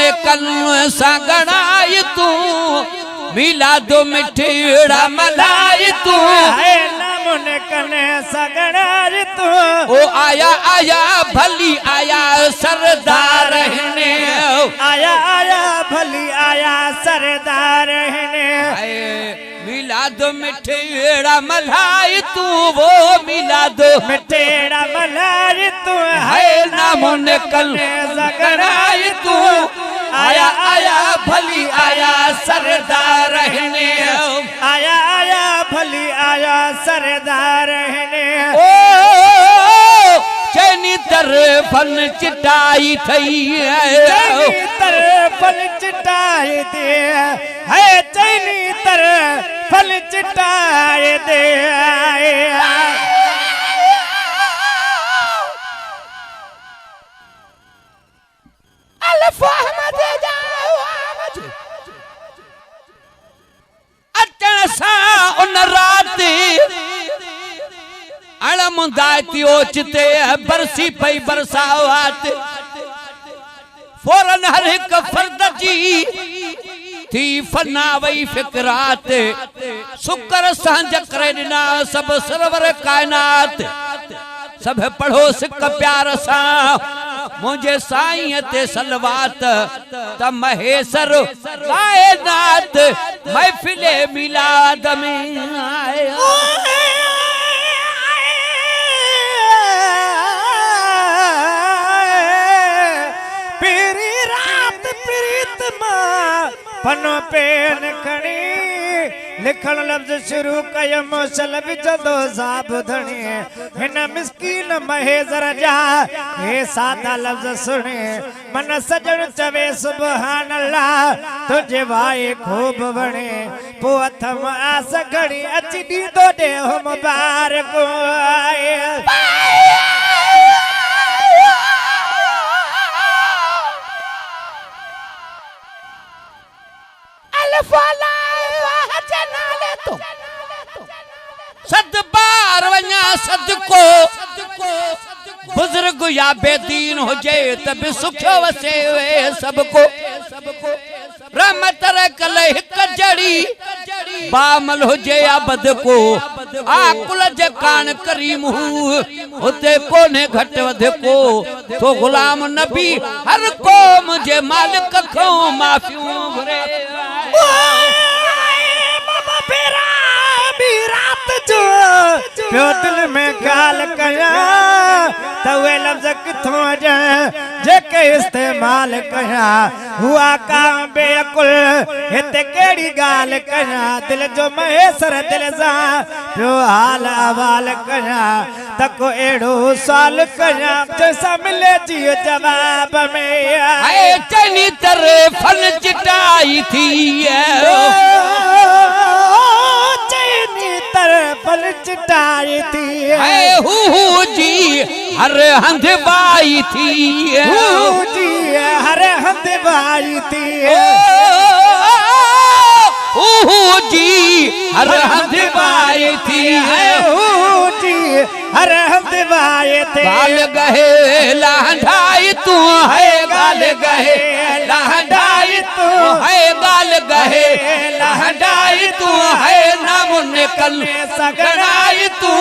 मुने कल सगड़ाई तू मिलादो मिठीड़ा मलाई तू है मुने कने सगड़ाई तू ओ आया आया भली आया सरदार ने आया आया भली आया सरदार ने मिलादो मिठीड़ा मलाई तू वो मिलादो मिठीड़ा मलाई तू है ना मुने कल सगड़ाई तू आया आया भली आया सरदार ने आया आया भली आया सरदार ने ओ चैनी तरफन चिटाई थई चैनी तरफन चिटाई दे है चैनी तरफन चिटाई दे अल्लाह अहमद अचण सां उन राति अणमुंदाती ओचते बरसी पई बरसात फौरन हर एक फर्द जी थी फना वई फिक्रात शुक्र सांझ करे ॾिना सब सरवर कायनात सब पढ़ो सिक प्यार सां मुझे साईं ते सलवात त महेसर कायनात महफिले मिलाद में आया पीरी रात प्रीत मां पनो पेन खणी लिखण लफ्ज शुरू कयम सलब जदो साबुधणी हिन मिस्कीन महेजर जा हे सादा लफ्ज सुने मन सजण चवे सुभान अल्लाह तुझे वाए खूब वणे पो अथम आस घड़ी अची दी तो दे हो मुबारक सद बार वञा सदको बुजुर्ग या बेदीन हुजे त बि सुखियो वसे वे सबको रहमत कल हिक जड़ी बामल हुजे या बद को आकुल जे कान करीम हू उते कोने घट वध को तो गुलाम नबी हर क़ौम जे मालिक खो माफियूं घुरे रात जो पियो दिल में गाल कया तवे लफ्ज किथों अजा जेके इस्तेमाल कया हुआ काम बेअकुल हिते केड़ी गाल कया दिल जो महेसर दिल सा पियो हाल अहवाल कया तको एड़ो साल कया जैसा मिले जी जवाब में आए चनी तरफन चिटाई थी तरफल चिटाई थी है हू जी हर हंध बाई थी हू जी हर हंध बाई थी हू जी हर हंध बाई थी हू जी हर हंध बाई थी गाल गहे लहंढाई तू है गाल गहे लहंढाई तू है गाल गहे लहंढाई तू है नाम निकल सगड़ाई तू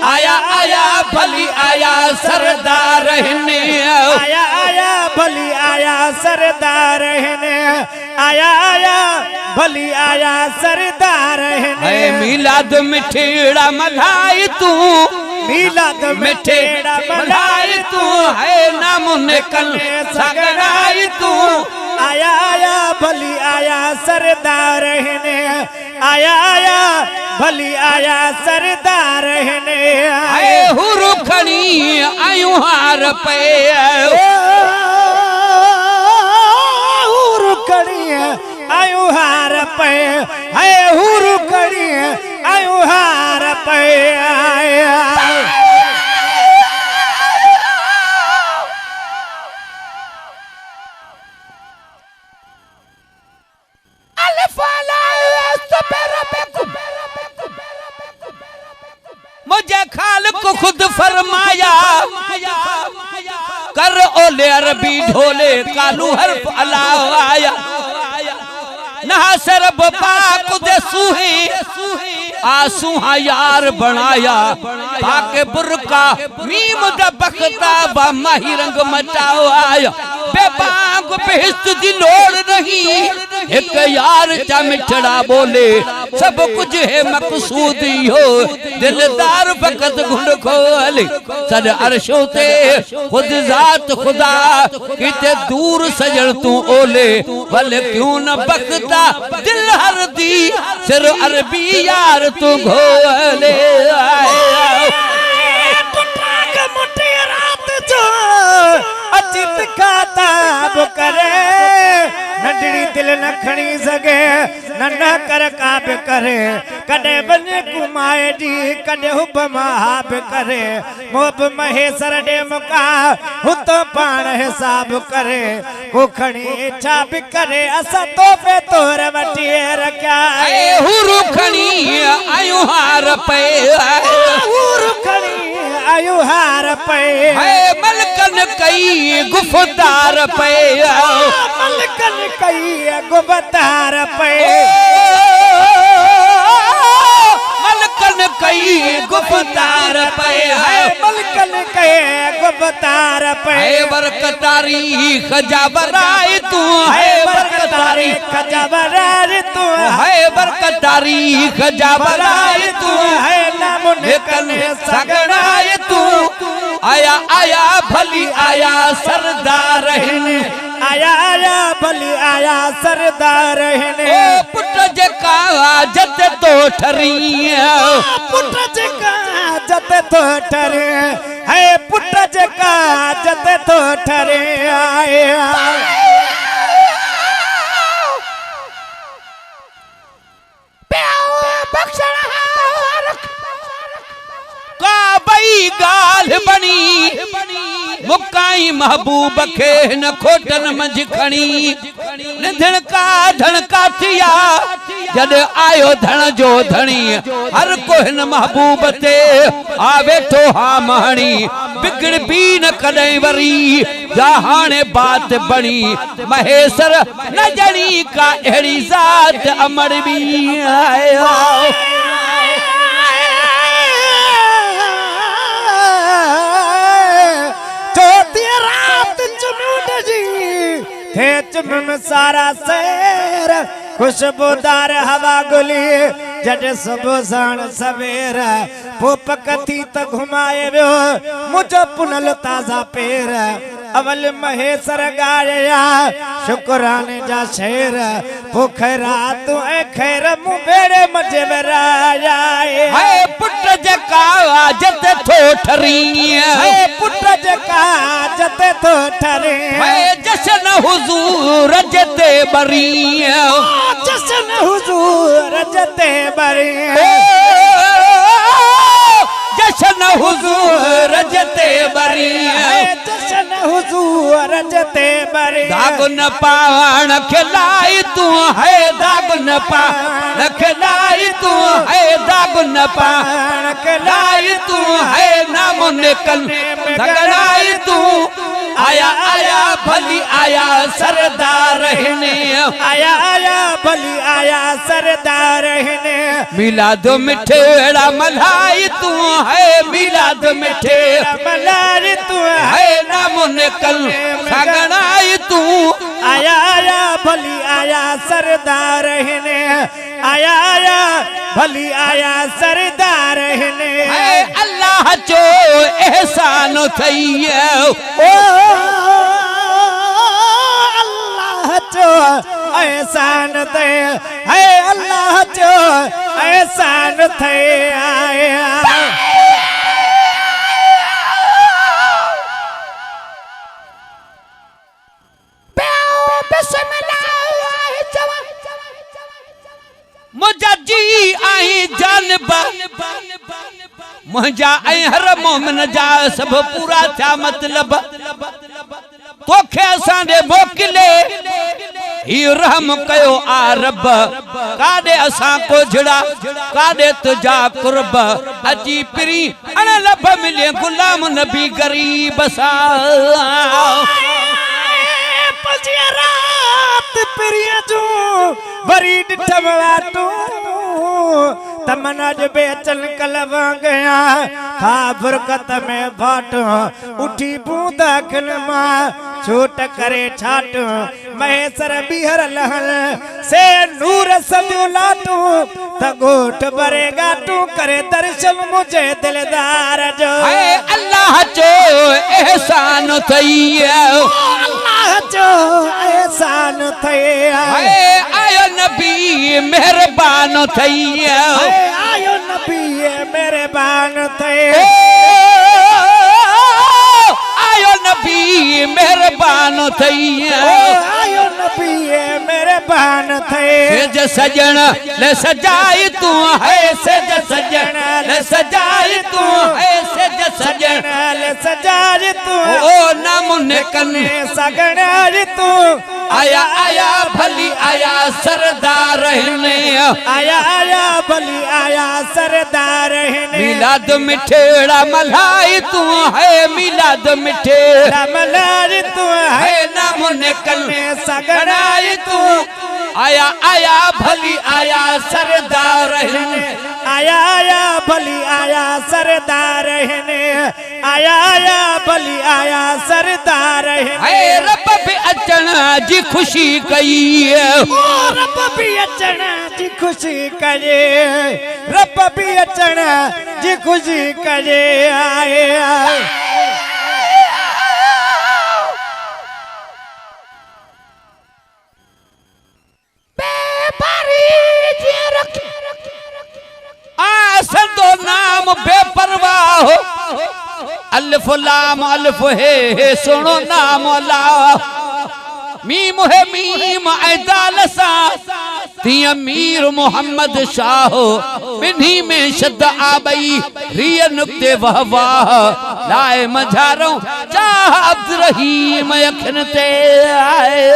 आया आया भली आया सरदार ने आया आया भली आया सरदार ने आया आया भली आया सरदार ने मिलाद मिठीड़ा मलाई तू मिलाद मिठीड़ा मलाई तू है नाम निकल सगड़ाई तू आया आया भली आया सरदार ने आया आया भली आया सरदार ने आए हुरु खणी आयूं हार पे हुरु खणी आयूं हार पे है हुरु खणी आयूं हार पे मुझे खालिक खुद फरमाया कर सर ओले अरबी ढोले कालू हर्फ अलाह आया नहा सरब पाक दे सूही आसूहा यार बनाया पाके बुरका मीम दा बखता बा माही रंग मचाओ आया बेबांग बेहिस्त दी लोड़ नहीं एक यार चा मिठड़ा बोले सब कुछ है मकसूद हो दिलदार फकत घुंड खोले सद अर्शों ते खुद जात खुदा किते दूर सजण तू ओले भले क्यों न बखता दिल हर दी सिर अरबी यार तू घोले मोटी रात जो अचित खाताब करे नंढड़ी दिल न खणी सके न कर काब करे कदे बने कुमाए दी कदे हुब महाब करे मोब महेसर दे मुका हुत पाण हिसाब करे को खणी इच्छा भी करे असा तोहफे तोर वठी रखया ए हुरु खणी आयो हार पे हुरु खणी आयो हार पे है मलकन कई गुफदार पे मलकन कई गुफदार पे मलकन कई गुफदार पे है मलकन कई गुफदार पे है बरकतारी खजाबराए तू है बरकतारी खजाबराए तू है बरकतारी खजाबराए तू है नामुनिकन सगड़ाए तू आया आया भली आया सरदार आया आया भली आया सरदार ओ पुट जेका जत तो ठरी पुट जेका जत तो ठरे है पुट जेका जत तो ठरे आया काबई गाल बनी मुकाई महबूब के न खोटन मंझ खणी निधण का धणका थिया जद आयो धण जो धणी हर को हिन महबूब ते आ वेठो हा महणी बिगड़ भी न कदई वरी जहाने बात बनी महेसर न जणी का एड़ी जात अमर भी आयो चुम सारा शहर खुशबूदार हवा गुली जड सुबह साण सवेर पोप कथी त घुमाए वियो मुझो पुनल ताज़ा पेर अवल महेसर गाया शुक्राने जा शेर भूख रात ऐ खैर मुंह बेड़े मजे वराया है पुट जका जत थो ठरी है पुट जका जत थो ठरे है जशन हुजूर जते बरी जशन हुजूर जते बरी जशन हुजूर जते बरी जशन हुजूर जते बरी दाग न पाण खिलाई तू है दाग न पाण खिलाई तू है दाग न पाण खिलाई तू है नाम निकल सगड़ाई तू आया आया भली आया सरदार ने आया आया भली आया सरदार ने मिलाद मिठे एड़ा मलाई तू है मिलाद मिठे मलाई तू है नाम निकल सगड़ाई तू आया आया भली आया सरदार ने आया आया भली आया सरदार ने अल्लाह जो एहसान थई ओ अल्लाह जो एहसान थे है अल्लाह जो एहसान थे आया मुजाजी आई जानबा मुंहिंजा ऐं हर मोमिन जा सब पूरा थिया मतलब तोखे असां ॾे मोकिले ही रहम कयो आ रब काडे असा को झड़ा काडे तुझा कुर्ब अजी पिरी अण लब मिले गुलाम नबी गरीब सा पजिया रात पिरिया जो वरी डिठवा तू तमना जबे चल कलवा गया खा फुरकत में भाट उठी बूंदा खिलमा छोट करे छाट महेसर बिहर लहल से नूर सदियो लाटू तगोट बरेगा तू करे दर्शन मुझे दिलदार जो है अल्लाह जो एहसान थई अल्लाह जो एहसान थई है आयो नबी मेहरबान थई आयो नबी मेहरबान थे आयो नबी मेहरबान थई आयो नबी मेहरबान थे सेज सजन ले सजाई तू है सेज सजन ले सजाई तू है सेज सजन ले सजाई तू ओ नामुने कने सगन तू आया आया भली आया सरदार रहने आया आया भली आया सरदार रहने मिलाद मिठेड़ा मलाई तू है मिलाद मिठेड़ा मलाई तू है नामुने कने सगनाई तू आया आया भली आया सरदार रहने आया आया भली आया सरदार रहने आया आया भली आया सरदार रहने है रब भी अचण जी खुशी कई ओ रब भी अचण जी खुशी करे रब भी अचण जी खुशी करे आए संदो नाम बेपरवाह हो अल्फ लाम अल्फ है सुनो नाम ला मीम है मीम ऐदाल सा तिया मीर मोहम्मद शाह बिन्ही में शद आबई रिय नुक्ते वह वाह लाए मझारो चाह अब्द रहीम अखन ते आए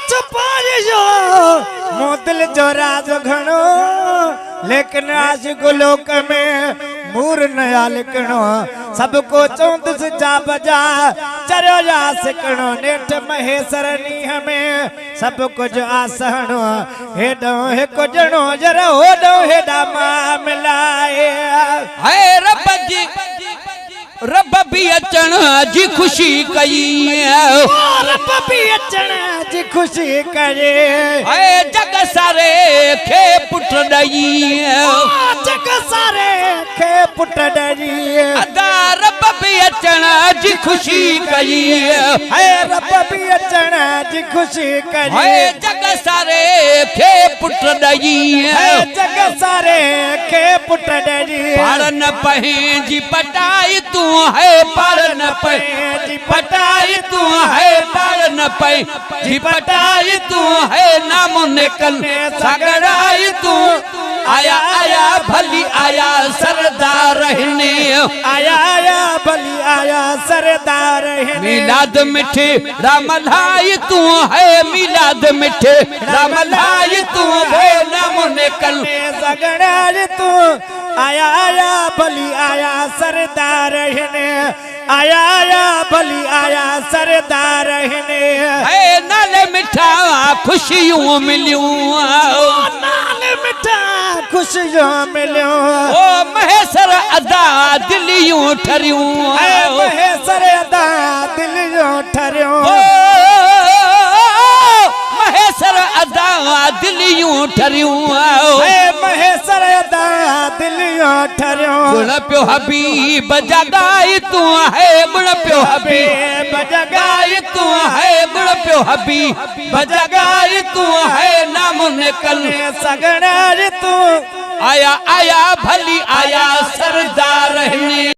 छुपाइयो मोदिल जो राज घणो लेकिन आज गुलोक में मूर नया लिखणो सबको चौंदस जा बजा चरो या सिकणो नेठ महेसर नीह में सब कुछ आसणो हेडो हे कुजणो जरा होडो हेडा मामलाए है रब भी अचण जी खुशी कई रब भी अचण जी खुशी करे है जग सारे खे पुट दई जग सारे खे पुट दई अदा रब भी अचण जी खुशी कई है रब भी अचण जी खुशी करे है जग सारे खे पुट दई है जग सारे खे पुट दई पार न पहे जी पटाई तू है पार न पे जी पटाई तू है पार न पे जी पटाई तू है नामुने कल सगड़ाई तू आया आया भली आया सरदार रहने आया आया भली आया सरदार रहने मिलाद मिठे रामलाई तू है मिलाद मिठे रामलाई तू है नामुने कल सगड़ाई तू आया आया भली आया सरदार रहने आया आया भली आया सरदार रहने है नाले मिठा खुशियों मिलियूं नाले मिठा खुशियों मिलियो ओ महेसर अदा दिलियूं ठरियूं महेसर अदा दिलियूं ठरियूं महेसर अदा दिलियूं ठरियूं महेसर अदा दिलियूं ठरियूं गुण पियो हबीब जगाई तू है गुण पियो हबीब जगाई तू है गुण पियो हबीब जगाई तू है नामुने कल सगड़ तू आया आया भली आया सरदार रहने